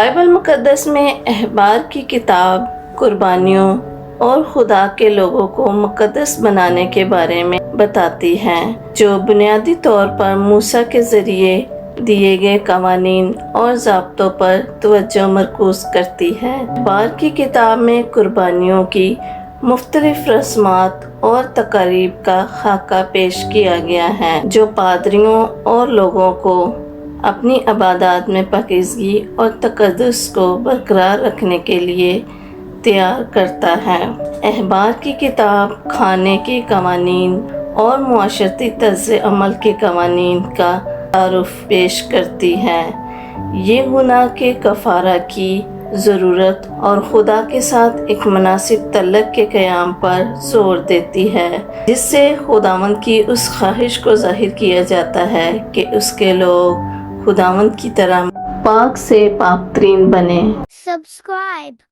Bible مقدس میں احبار کی کتاب قربانیوں اور خدا کے لوگوں کو مقدس بنانے کے بارے میں بتاتی ہے، جو بنیادی طور پر موسیٰ کے ذریعے دیے گئے قوانین اور ضابطوں پر توجہ مرکوز کرتی ہے۔ احبار کی کتاب میں قربانیوں کی مختلف رسومات اور تقاریب کا خاکہ پیش کیا گیا ہے، جو پادریوں اور لوگوں کو اپنی عبادات میں پاکیزگی اور تقدس کو برقرار رکھنے کے لیے تیار کرتا ہے۔ احبار کی کتاب کھانے کے قوانین اور معاشرتی طرز عمل کے قوانین کا تعارف پیش کرتی ہے۔ یہ گناہ کے کفارہ کی ضرورت اور خدا کے ساتھ ایک مناسب تعلق کے قیام پر زور دیتی ہے، جس سے خداوند کی اس خواہش کو ظاہر کیا جاتا ہے کہ اس کے لوگ خداوند کی طرح پاک سے پاک ترین بنے۔ Subscribe.